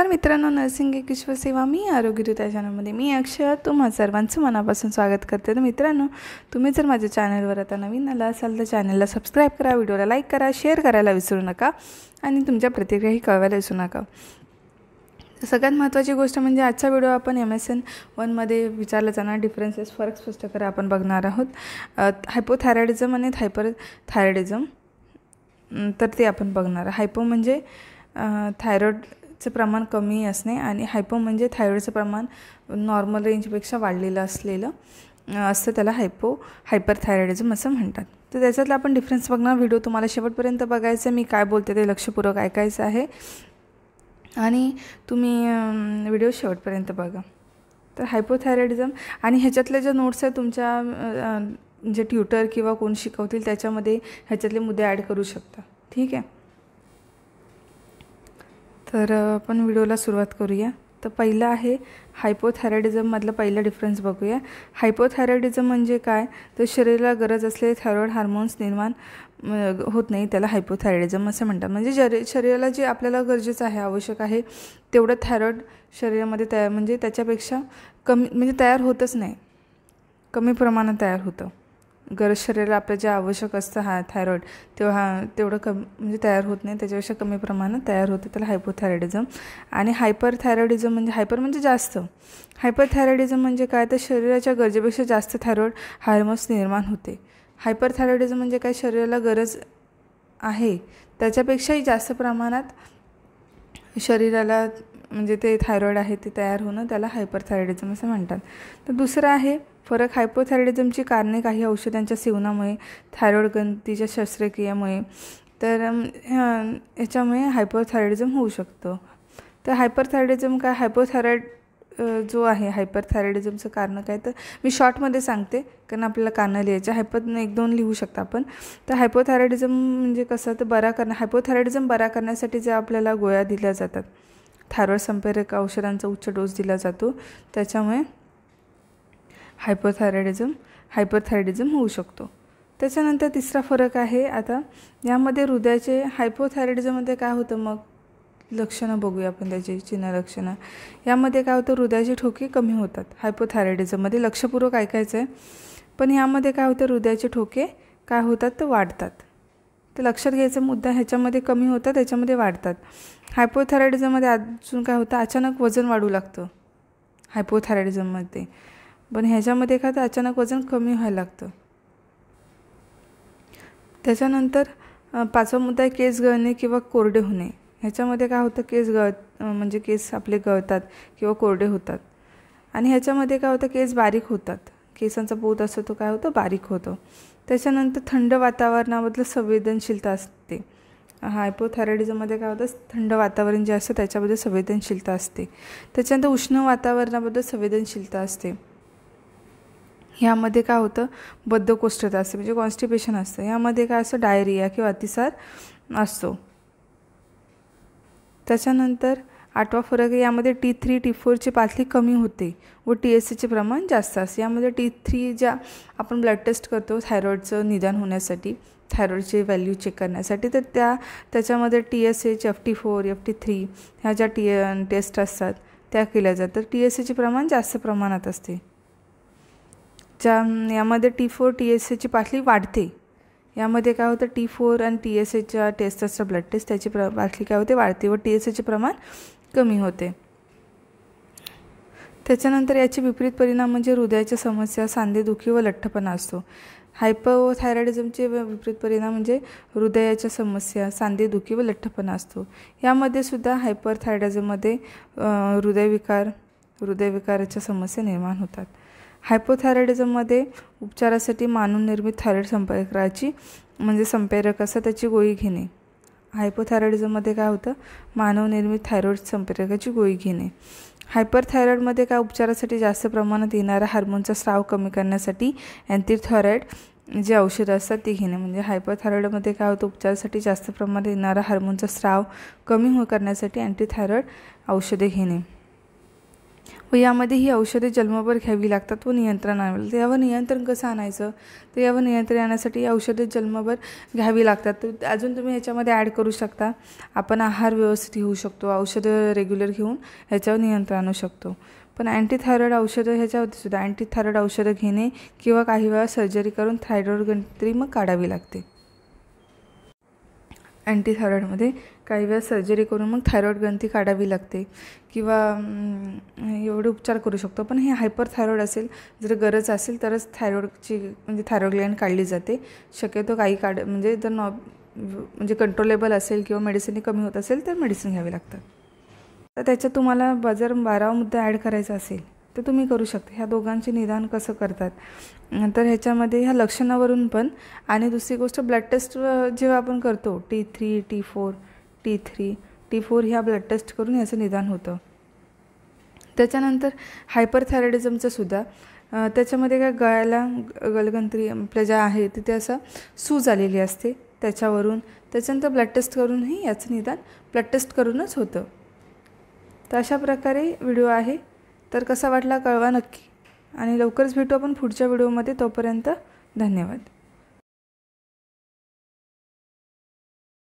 नमस्कार मित्रांनो, नर्सिंग एक विश्वसेवा मी आरोग्यरीत्या चॅनलमध्ये मी अक्षय तुम्हा सर्वांचं मनापासून स्वागत करते। तर मित्रांनो, तुम्ही जर माझ्या चॅनलवर आता नवीन आला असाल तर चॅनलला सबस्क्राईब करा, व्हिडिओला लाईक करा, शेअर करायला विसरू नका आणि तुमच्या प्रतिक्रियाही कळवायला विसरू नका। सगळ्यात महत्त्वाची गोष्ट म्हणजे आजचा व्हिडिओ आपण MSN-1 मध्ये विचारला जाणार डिफरन्सेस फरक स्पष्ट करा आपण बघणार आहोत। हायपोथायरॉइडिझम आणि हायपरथायरॉइडिझम तर ते आपण बघणार। हायपो म्हणजे थायरॉइडचं प्रमाण कमी असणे आणि हायपो म्हणजे थायरॉइडचं प्रमाण नॉर्मल रेंजपेक्षा वाढलेलं असलेलं असतं, त्याला हायपरथायरॉइडिझम असं म्हणतात। तर त्याच्यातला आपण डिफरन्स बघणार। व्हिडिओ तुम्हाला शेवटपर्यंत बघायचं, मी काय बोलते ते लक्षपूर्वक ऐकायचं आहे आणि तुम्ही व्हिडिओ शेवटपर्यंत बघा। तर हायपोथायरॉइडिझम आणि ह्याच्यातले जे नोट्स आहेत तुमच्या जे ट्युटर किंवा कोण शिकवतील त्याच्यामध्ये ह्याच्यातले मुद्दे ॲड करू शकता, ठीक आहे। तर आपण व्हिडिओला सुरुवात करूया। तर पहिलं आहे हायपोथायरॉइडिझममधला पहिला डिफरन्स बघूया। हायपोथायरॉइडिझम म्हणजे काय, तर शरीराला गरज असलेले थायरॉइड हार्मोन्स निर्माण होत नाही, त्याला हायपोथायरॉइडिझम असं म्हणतात। म्हणजे शरीराला जे आपल्याला गरजेचं आहे, आवश्यक आहे तेवढं थायरॉइड शरीरामध्ये तयार म्हणजे त्याच्यापेक्षा कमी म्हणजे तयार होतच नाही, कमी प्रमाणात तयार होतं। शरीराला आपलं जे आवश्यक असतं थायरॉइड तेवढं म्हणजे तयार होत नाही, त्याच्यापेक्षा कमी प्रमाणात तयार होतं, त्याला हायपोथायरॉइडिझम। आणि हायपरथायरॉइडिझम म्हणजे हायपर म्हणजे जास्त, हायपरथायरॉइडिझम म्हणजे काय, तर शरीराच्या गरजेपेक्षा जास्त थायरॉइड हार्मोन्स निर्माण होते। हायपरथायरॉइडिझम म्हणजे काय, शरीराला गरज आहे त्याच्यापेक्षाही जास्त प्रमाणात शरीराला म्हणजे ते थायरॉइड आहे ते तयार होणं, त्याला हायपरथायरॉइडिझम असं म्हणतात। तर दुसरं आहे फरक, हायपोथायरॉइडिझमची कारणे काही औषधांच्या सेवनामुळे, थायरॉइड ग्रंथीच्या शस्त्रक्रियेमुळे, तर याच्यामुळे हायपोथायरॉइडिझम होऊ शकतं। तर हायपरथायरॉइडिझम काय, हायपोथायरॉइड जो आहे हायपरथायरॉइडिझमचं कारण काय, तर मी शॉर्टमध्ये सांगते कारण आपल्याला कारणं लिहायचे, 1-2 लिहू शकता आपण। तर हायपोथायरॉइडिझम म्हणजे कसं, तर हायपोथायरॉइडिझम बरा करण्यासाठी जे आपल्याला गोळ्या दिल्या जातात, थायरॉइड संप्रेरक औषधांचा उच्च डोस दिला जातो, त्याच्यामुळे हायपरथायरॉइडिझम होऊ शकतो। त्याच्यानंतर तिसरा फरक आहे आता यामध्ये हृदयाचे हायपोथायरॉइडिझममध्ये काय होतं, मग लक्षणं बघूया आपण त्याची चिन्ह लक्षणं। यामध्ये काय होतं, हृदयाचे ठोके कमी होतात हायपोथायरॉइडिझममध्ये, लक्षपूर्वक ऐकायचं आहे। पण यामध्ये काय होतं, हृदयाचे ठोके काय होतात तर वाढतात, तर लक्षात घ्यायचा मुद्दा, ह्याच्यामध्ये कमी होतात ह्याच्यामध्ये वाढतात। हायपोथायरॉइडिझममध्ये अजून काय होतं, अचानक वजन वाढू लागतं हायपोथायरॉइडिझममध्ये, पण ह्याच्यामध्ये काय तर अचानक वजन कमी व्हायला लागतं। त्याच्यानंतर 5वा मुद्दा आहे केस गळणे किंवा कोरडे होणे। ह्याच्यामध्ये काय होतं, म्हणजे केस आपले गळतात किंवा कोरडे होतात आणि ह्याच्यामध्ये काय होतं, केस बारीक होतात, केसांचा पोत असतो तो काय होतं, बारीक होतो। त्याच्यानंतर थंड वातावरणाबद्दल संवेदनशीलता असते। हायपोथायरॉइडिझममध्ये काय होतं, थंड वातावरण जे असतं त्याच्याबद्दल संवेदनशीलता असते। त्याच्यानंतर उष्ण वातावरणाबद्दल संवेदनशीलता असते। ह्यामध्ये काय होतं, बद्धकोष्ठता असते म्हणजे कॉन्स्टिपेशन असतं। यामध्ये काय असतं, डायरिया किंवा अतिसार असतो। त्याच्यानंतर 8वा फरक आहे, यामध्ये T3 T4ची पातळी कमी होते व TSHचे प्रमाण जास्त असते। यामध्ये T3 ज्या आपण ब्लड टेस्ट करतो थायरॉइडचं निदान होण्यासाठी, थायरॉइडची व्हॅल्यू चेक करण्यासाठी, तर त्याच्यामध्ये TSH, FT4, FT3 ह्या ज्या टेस्ट असतात त्या केल्या जातात। TSHचे प्रमाण जास्त प्रमाणात असते, यामध्ये T4 TSHची पातळी वाढते। यामध्ये काय होतं, T4 आणि TSHच्या टेस्ट असतात ब्लड टेस्ट, त्याची पातळी काय होते, वाढते व TSHचे प्रमाण कमी होते। त्याच्यानंतर याचे विपरीत परिणाम म्हणजे हृदयाच्या समस्या, सांधेदुखी व लठ्ठपणा असतो। हायपोथायरॉइडिझमचे विपरीत परिणाम म्हणजे हृदयाच्या समस्या, सांधेदुखी व लठ्ठपणा असतो। यामध्ये सुद्धा हायपरथायरॉइडिझममध्ये हृदयविकाराच्या समस्या निर्माण होतात। हायपोथायरॉइडिझममध्ये उपचारासाठी मानवनिर्मित थायरॉइड संप्रेरक असतात त्याची गोळी घेणे। हायपोथायरॉइडिझममध्ये काय होतं, मानवनिर्मित थायरॉइड संप्रेरकाची गोळी घेणे। हायपरथायरॉइडमध्ये काय, उपचारासाठी जास्त प्रमाणात येणारा हार्मोनचा स्राव कमी करण्यासाठी अँटीथायरॉइड जे औषधं असतात ती घेणे। म्हणजे हायपरथायरॉइडमध्ये काय होतं, उपचारासाठी जास्त प्रमाणात येणारा हार्मोनचा स्राव कमी करण्यासाठी अँटीथायरॉइड औषधे घेणे। व यामध्ये ही औषधे जन्मभर घ्यावी लागतात व नियंत्रण आणावे. तर यावर नियंत्रण कसं आणायचं, तर यावर नियंत्रण आणण्यासाठी औषधे जन्मभर घ्यावी लागतात. तर अजून तुम्ही ह्याच्यामध्ये ॲड करू शकता, आपण आहार व्यवस्थित घेऊ शकतो, औषधं रेग्युलर घेऊन ह्याच्यावर नियंत्रण आणू शकतो. पण अँटीथायरॉईड औषधं ह्याच्यावरती सुद्धा अँटीथायरॉईड औषधं घेणे किंवा काही वेळा सर्जरी करून थायरॉईड ग्रंथी मग काढावी लागते. अँटीथायरॉईडमध्ये काही वेळा सर्जरी करून मग थायरॉईड ग्रंथी काढावी लागते किंवा एवढे उपचार करू शकतो. पण हे हायपरथायरॉईड असेल, जर गरज असेल तरच थायरॉईडची म्हणजे थायरॉईड ग्लँड काढली जाते. शक्यतो काही म्हणजे जर म्हणजे कंट्रोलेबल असेल किंवा मेडिसिन कमी होत असेल तर मेडिसिन घ्यावी लागतात. तर त्याच्यात तुम्हाला जर 12वा मुद्दा ॲड करायचा असेल तर तुम्ही करू शकता. ह्या दोघांचे निदान कसं करतात, तर ह्याच्यामध्ये ह्या लक्षणावरून पण, आणि दुसरी गोष्ट ब्लड टेस्ट जेव्हा आपण करतो T3, T4, T3, T4 ह्या ब्लड टेस्ट करून ह्याचं निदान होतं. त्याच्यानंतर हायपरथायरॉइडिझमचं सुद्धा त्याच्यामध्ये काय गळ्याला गलगंत्री आपल्या ज्या आहे तिथे असं सूज आलेली असते त्याच्यावरून. त्याच्यानंतर ब्लड टेस्ट करूनही याचं निदान ब्लड टेस्ट करूनच होतं. तर अशा प्रकारे व्हिडिओ आहे. तर कसा वाटला कळवा नक्की, आणि लवकरच भेटू आपण पुढच्या व्हिडिओमध्ये. तोपर्यंत धन्यवाद.